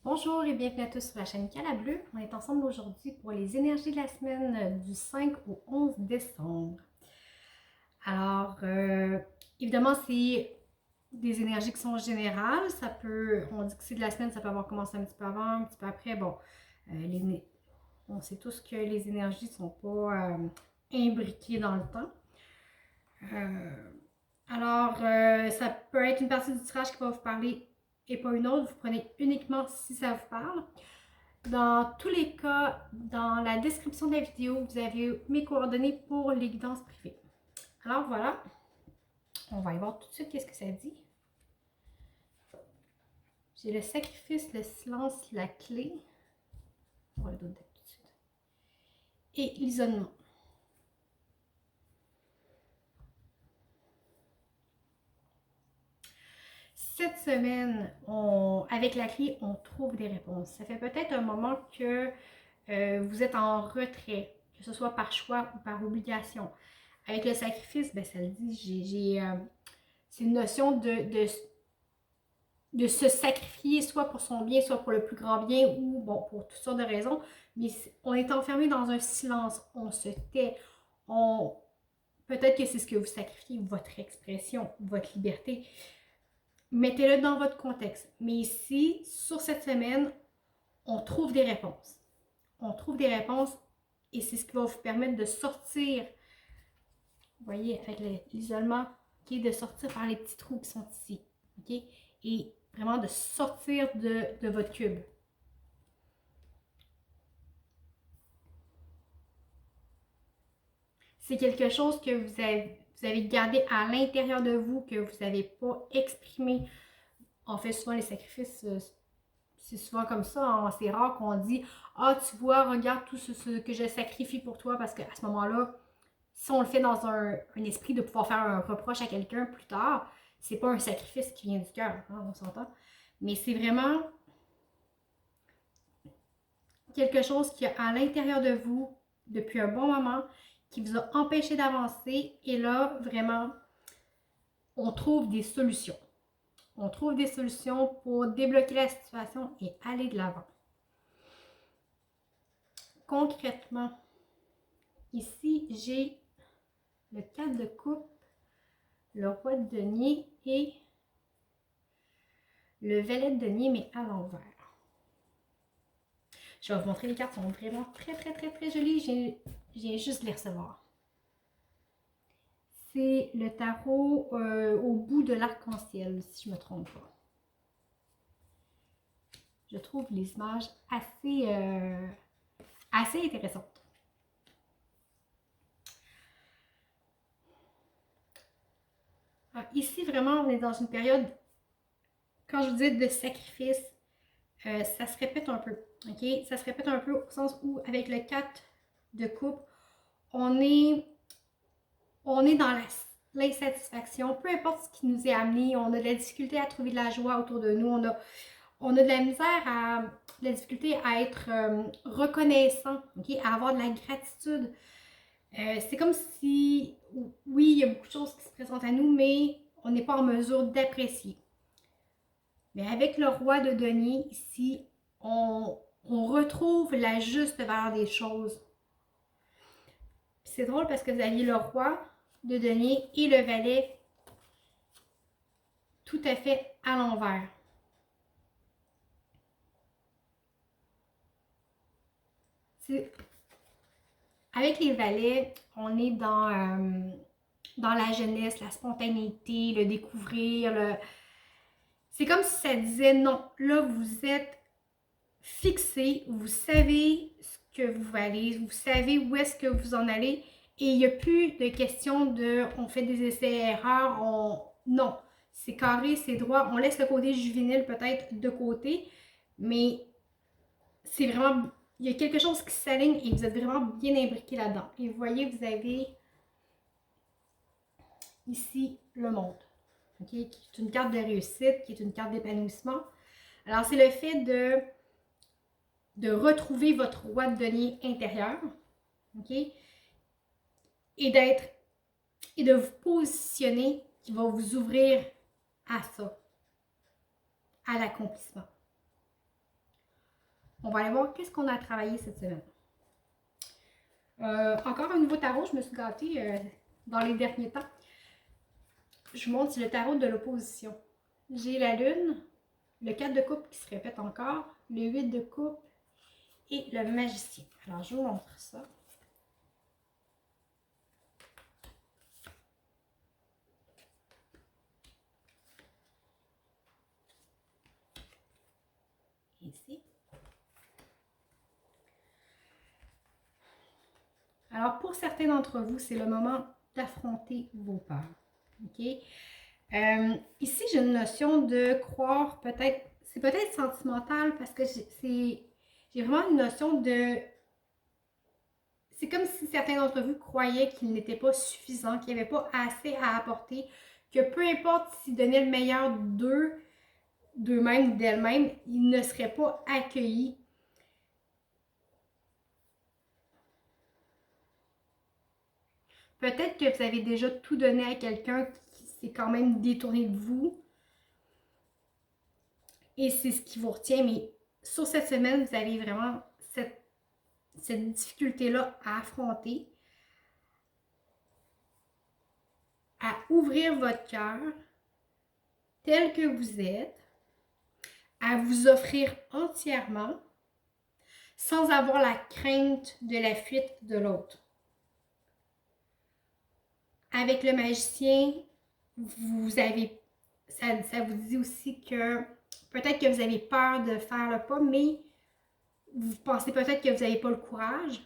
Bonjour et bienvenue à tous sur la chaîne Cala Bleu. On est ensemble aujourd'hui pour les énergies de la semaine du 5 au 11 décembre. Alors, évidemment, c'est des énergies qui sont générales. On dit que c'est de la semaine, ça peut avoir commencé un petit peu avant, un petit peu après. Bon, on sait tous que les énergies ne sont pas imbriquées dans le temps. Ça peut être une partie du tirage qui va vous parler et pas une autre. Vous prenez uniquement si ça vous parle. Dans tous les cas, dans la description de la vidéo, vous avez mes coordonnées pour les guidances privées. Alors voilà, on va y voir tout de suite qu'est-ce que ça dit. J'ai le sacrifice, le silence, la clé. On va le donner tout de suite. Et l'isolement. Cette semaine, avec la clé, on trouve des réponses. Ça fait peut-être un moment que vous êtes en retrait, que ce soit par choix ou par obligation. Avec le sacrifice, ben, ça le dit, c'est une notion de se sacrifier soit pour son bien, soit pour le plus grand bien, ou bon, pour toutes sortes de raisons. Mais on est enfermé dans un silence, on se tait, peut-être que c'est ce que vous sacrifiez, votre expression, votre liberté. Mettez-le dans votre contexte. Mais ici, sur cette semaine, on trouve des réponses. On trouve des réponses et c'est ce qui va vous permettre de sortir, vous voyez, avec l'isolement, okay, de sortir par les petits trous qui sont ici. Okay? Et vraiment de sortir de votre cube. C'est quelque chose que vous avez gardé à l'intérieur de vous, que vous n'avez pas exprimé. On fait souvent les sacrifices, c'est souvent comme ça, hein, c'est rare qu'on dit « Ah, tu vois, regarde tout ce que je sacrifie pour toi » parce qu'à ce moment-là, si on le fait dans un esprit de pouvoir faire un reproche à quelqu'un plus tard, c'est pas un sacrifice qui vient du cœur, hein, on s'entend. Mais c'est vraiment quelque chose qui est à l'intérieur de vous depuis un bon moment, qui vous a empêché d'avancer. Et là, vraiment, on trouve des solutions. On trouve des solutions pour débloquer la situation et aller de l'avant. Concrètement, ici, j'ai le 4 de coupe, le roi de denier et le valet de denier, mais à l'envers. Je vais vous montrer, les cartes sont vraiment très jolies. Je viens juste de les recevoir. C'est le tarot au bout de l'arc-en-ciel, si je ne me trompe pas. Je trouve les images assez intéressantes. Alors, ici, vraiment, on est dans une période, quand je vous dis de sacrifice, ça se répète un peu. Okay? Ça se répète un peu au sens où, avec le 4 de coupe, on est dans l'insatisfaction, peu importe ce qui nous est amené, on a de la difficulté à trouver de la joie autour de nous, on a de la misère, de la difficulté à être reconnaissant, okay? À avoir de la gratitude. C'est comme si, oui, il y a beaucoup de choses qui se présentent à nous, mais on n'est pas en mesure d'apprécier. Mais avec le roi de denier, ici, on retrouve la juste valeur des choses. C'est drôle parce que vous aviez le roi de denier et le valet tout à fait à l'envers. Avec les valets, on est dans la jeunesse, la spontanéité, le découvrir. C'est comme si ça disait non, là vous êtes fixé, vous savez ce que vous valez, vous savez où est-ce que vous en allez et il n'y a plus de question de on fait des essais-erreurs, non, c'est carré, c'est droit, on laisse le côté juvénile peut-être de côté, mais c'est vraiment, il y a quelque chose qui s'aligne et vous êtes vraiment bien imbriqué là-dedans. Et vous voyez, vous avez ici le monde, okay, qui est une carte de réussite, qui est une carte d'épanouissement. Alors, c'est le fait de retrouver votre roi de denier intérieur, okay, et de vous positionner qui va vous ouvrir à ça, à l'accomplissement. On va aller voir qu'est-ce qu'on a travaillé cette semaine. Encore un nouveau tarot, je me suis gâtée dans les derniers temps. Je vous montre, c'est le tarot de l'opposition. J'ai la lune, le 4 de coupe qui se répète encore, le 8 de coupe et le magicien. Alors, je vous montre ça. Ici. Alors, pour certains d'entre vous, c'est le moment d'affronter vos peurs. OK? Ici, j'ai une notion de croire peut-être, c'est peut-être sentimental parce que j'ai vraiment une notion de... C'est comme si certains d'entre vous croyaient qu'ils n'étaient pas suffisants, qu'il n'y avait pas assez à apporter, que peu importe s'ils donnaient le meilleur d'eux-mêmes ou d'elles-mêmes, ils ne seraient pas accueillis. Peut-être que vous avez déjà tout donné à quelqu'un qui s'est quand même détourné de vous. Et c'est ce qui vous retient. Mais sur cette semaine, vous avez vraiment cette difficulté-là à affronter. À ouvrir votre cœur tel que vous êtes. À vous offrir entièrement sans avoir la crainte de la fuite de l'autre. Avec le magicien, ça vous dit aussi que peut-être que vous avez peur de faire le pas, mais vous pensez peut-être que vous n'avez pas le courage,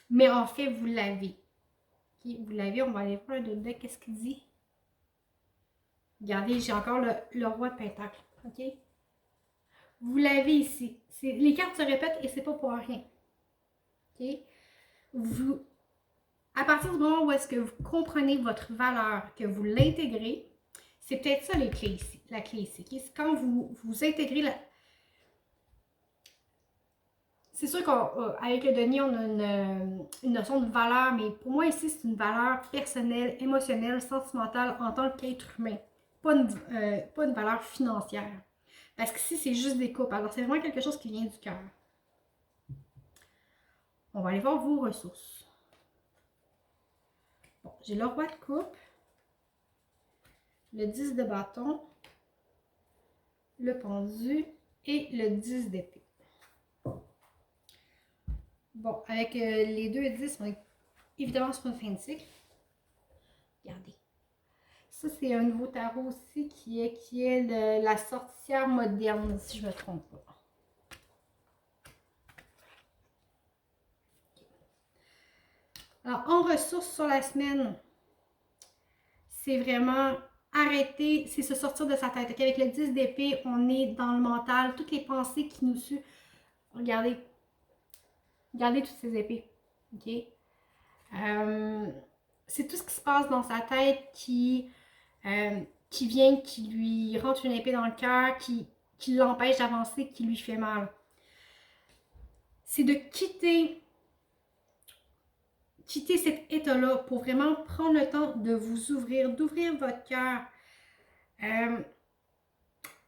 mais en fait, vous l'avez. Okay? Vous l'avez, on va aller voir dedans, qu'est-ce qu'il dit. Regardez, j'ai encore le roi de pentacle. OK? Vous l'avez ici. Les cartes se répètent et c'est pas pour rien. OK? À partir du moment où est-ce que vous comprenez votre valeur, que vous l'intégrez, c'est peut-être ça les clés ici, la clé ici. Okay? C'est quand vous intégrez C'est sûr qu'avec le denier, on a une notion de valeur, mais pour moi ici, c'est une valeur personnelle, émotionnelle, sentimentale en tant qu'être humain. Pas une valeur financière. Parce qu'ici, c'est juste des coupes. Alors, c'est vraiment quelque chose qui vient du cœur. On va aller voir vos ressources. Bon, j'ai le roi de coupe, le 10 de bâton, le pendu et le 10 d'épée. Bon, avec les 2 et 10, on est évidemment sur une fin de cycle. Regardez. Ça, c'est un nouveau tarot aussi qui est la sorcière moderne, si je ne me trompe pas. Alors, en ressources sur la semaine, c'est vraiment arrêter, c'est se sortir de sa tête. Okay? Avec le 10 d'épée, on est dans le mental, toutes les pensées qui nous suivent. Regardez. Regardez toutes ces épées. OK? C'est tout ce qui se passe dans sa tête qui vient, qui lui rentre une épée dans le cœur, qui l'empêche d'avancer, qui lui fait mal. C'est de quitter cet état-là pour vraiment prendre le temps de vous ouvrir, d'ouvrir votre cœur.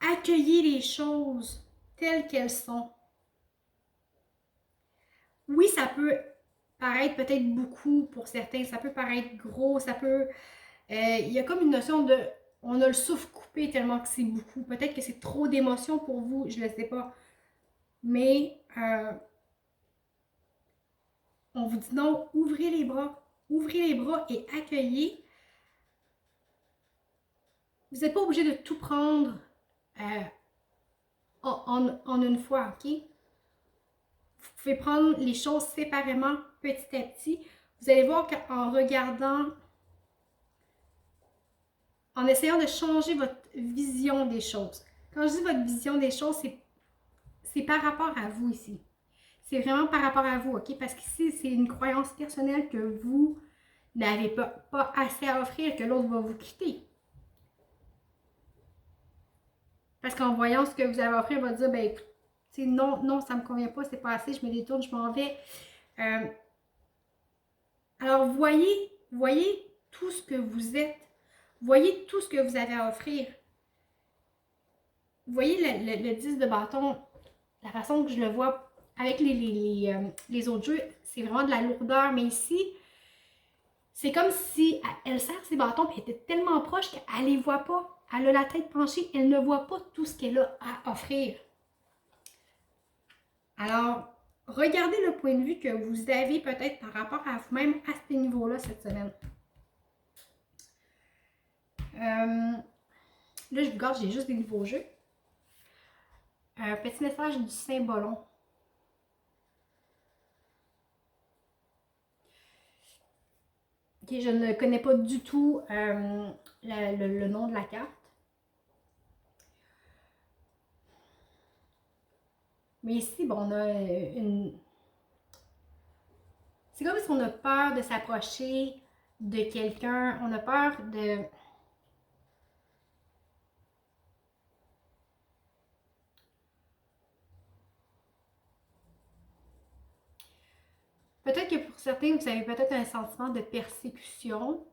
Accueillir les choses telles qu'elles sont. Oui, ça peut paraître peut-être beaucoup pour certains, ça peut paraître gros, ça peut... il y a comme une notion de... On a le souffle coupé tellement que c'est beaucoup. Peut-être que c'est trop d'émotions pour vous, je ne le sais pas. Mais on vous dit non, ouvrez les bras. Ouvrez les bras et accueillez. Vous n'êtes pas obligé de tout prendre en une fois, OK? Vous pouvez prendre les choses séparément, petit à petit. Vous allez voir qu'en regardant, en essayant de changer votre vision des choses. Quand je dis votre vision des choses, c'est par rapport à vous ici. C'est vraiment par rapport à vous, OK? Parce qu'ici, c'est une croyance personnelle que vous n'avez pas assez à offrir, que l'autre va vous quitter. Parce qu'en voyant ce que vous avez à offrir, il va dire, ben écoute, non, ça ne me convient pas, c'est pas assez, je me détourne, je m'en vais. Alors, voyez tout ce que vous êtes. Voyez tout ce que vous avez à offrir. Voyez le 10 de bâton. la façon que je le vois avec les autres jeux, c'est vraiment de la lourdeur. Mais ici, c'est comme si elle serre ses bâtons et elle était tellement proche qu'elle les voit pas. Elle a la tête penchée, elle ne voit pas tout ce qu'elle a à offrir. Alors, regardez le point de vue que vous avez peut-être par rapport à vous-même à ce niveau-là cette semaine. Là, je vous garde, j'ai juste des nouveaux jeux. Un petit message du Saint-Bolon. Okay, je ne connais pas du tout le nom de la carte. Mais ici, bon, on a une... C'est comme si on a peur de s'approcher de quelqu'un. On a peur de... Peut-être que pour certains, vous avez peut-être un sentiment de persécution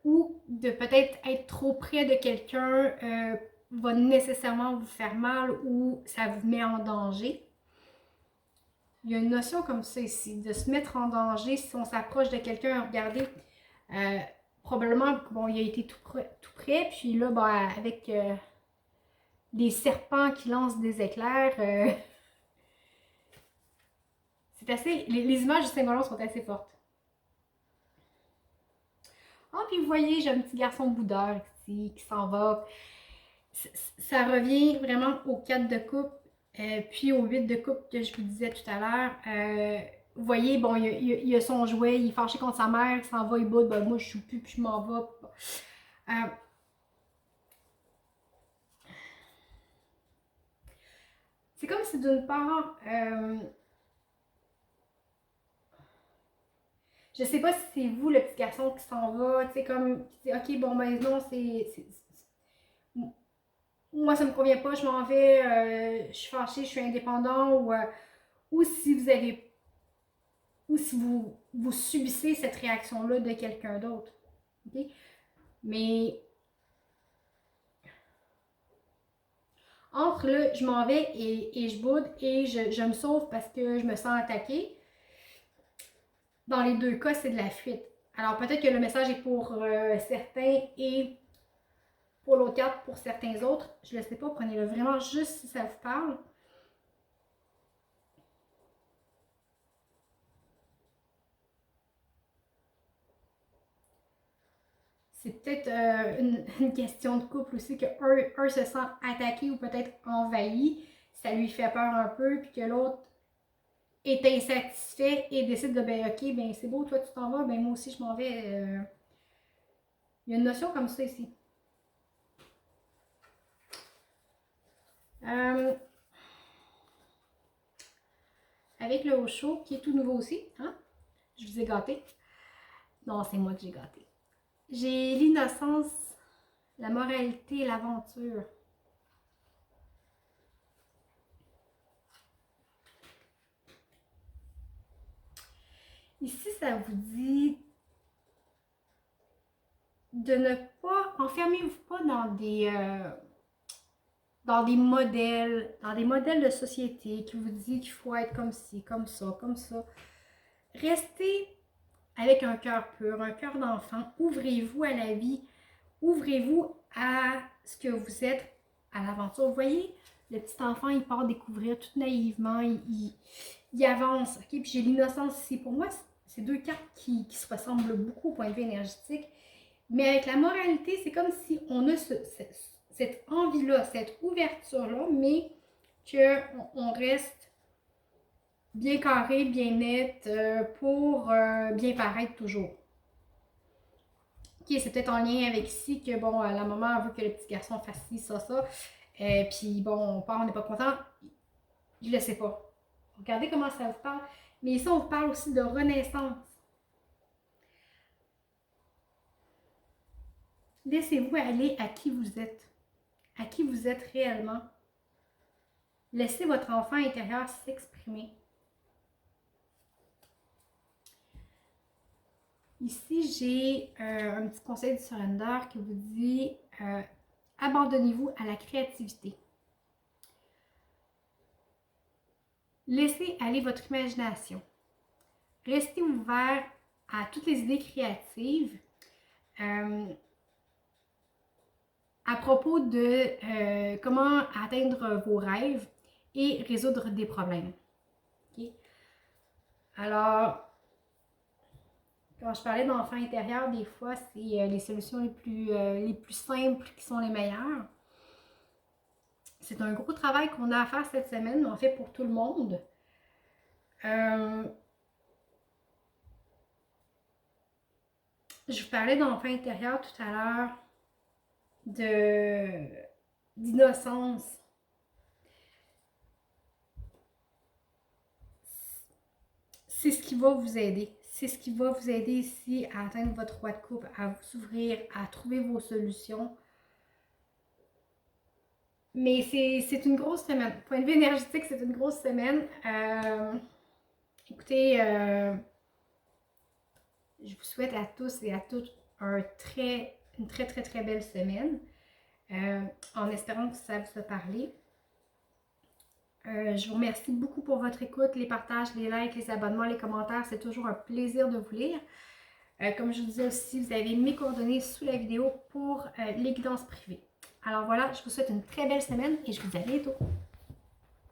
ou de peut-être être trop près de quelqu'un va nécessairement vous faire mal ou ça vous met en danger. Il y a une notion comme ça ici, de se mettre en danger si on s'approche de quelqu'un. Regardez, probablement, bon, il a été tout près puis là, ben, avec des serpents qui lancent des éclairs, c'est assez... Les images du Saint-Bolon sont assez fortes. Ah, puis vous voyez, j'ai un petit garçon boudeur ici qui s'en va. Ça revient vraiment au 4 de coupe, puis au 8 de coupe que je vous disais tout à l'heure. Vous voyez, bon, il a son jouet, il est fâché contre sa mère, il s'en va, il boude, ben moi je joue plus, puis je m'en vais. C'est comme si d'une part, je sais pas si c'est vous le petit garçon qui s'en va, tu sais, comme, qui dit, ok, bon, ben non, moi ça me convient pas, je m'en vais, je suis fâchée, je suis indépendant, ou si vous avez, ou si vous subissez cette réaction-là de quelqu'un d'autre. Okay? Mais entre là, je m'en vais et je boude et je me sauve parce que je me sens attaquée, dans les deux cas, c'est de la fuite. Alors peut-être que le message est pour certains et pour l'autre carte pour certains autres. Je ne le sais pas, prenez-le vraiment juste si ça vous parle. C'est peut-être une question de couple aussi, que un se sent attaqué ou peut-être envahi, ça lui fait peur un peu, puis que l'autre est insatisfait et décide de, ben ok, ben c'est beau, toi tu t'en vas, ben moi aussi je m'en vais. Il y a une notion comme ça ici. Avec le haut chaud, qui est tout nouveau aussi, hein? Je vous ai gâté. Non, c'est moi que j'ai gâté. J'ai l'innocence, la moralité et l'aventure. Ici, ça vous dit de ne pas, enfermez-vous pas dans des modèles de société qui vous disent qu'il faut être comme ci, comme ça, comme ça. Restez avec un cœur pur, un cœur d'enfant. Ouvrez-vous à la vie. Ouvrez-vous à ce que vous êtes, à l'aventure. Vous voyez, le petit enfant, il part découvrir tout naïvement, il avance. Okay? Puis j'ai l'innocence ici. Pour moi, c'est deux cartes qui se ressemblent beaucoup au point de vue énergétique. Mais avec la moralité, c'est comme si on a cette envie-là, cette ouverture-là, mais qu'on reste bien carré, bien net pour bien paraître toujours. Ok, c'est peut-être en lien avec ici que, bon, la maman veut que le petit garçon fasse ci, ça. Puis, bon, on part, on n'est pas content. Je le sais pas. Regardez comment ça vous parle. Mais ici, on vous parle aussi de renaissance. Laissez-vous aller à qui vous êtes réellement. Laissez votre enfant intérieur s'exprimer. Ici, j'ai un petit conseil du surrender qui vous dit abandonnez-vous à la créativité. Laissez aller votre imagination. Restez ouvert à toutes les idées créatives à propos de comment atteindre vos rêves et résoudre des problèmes. Okay? Alors, quand je parlais d'enfant intérieur, des fois, c'est les solutions les plus simples qui sont les meilleures. C'est un gros travail qu'on a à faire cette semaine, mais on fait pour tout le monde. Je vous parlais d'enfant intérieur tout à l'heure, d'innocence. C'est ce qui va vous aider. C'est ce qui va vous aider ici à atteindre votre roi de coupe, à vous ouvrir, à trouver vos solutions. Mais c'est une grosse semaine. Point de vue énergétique, c'est une grosse semaine. Écoutez, je vous souhaite à tous et à toutes une très belle semaine. En espérant que ça vous a parlé. Je vous remercie beaucoup pour votre écoute, les partages, les likes, les abonnements, les commentaires. C'est toujours un plaisir de vous lire. Comme je vous disais aussi, vous avez mes coordonnées sous la vidéo pour les guidances privées. Alors voilà, je vous souhaite une très belle semaine et je vous dis à bientôt.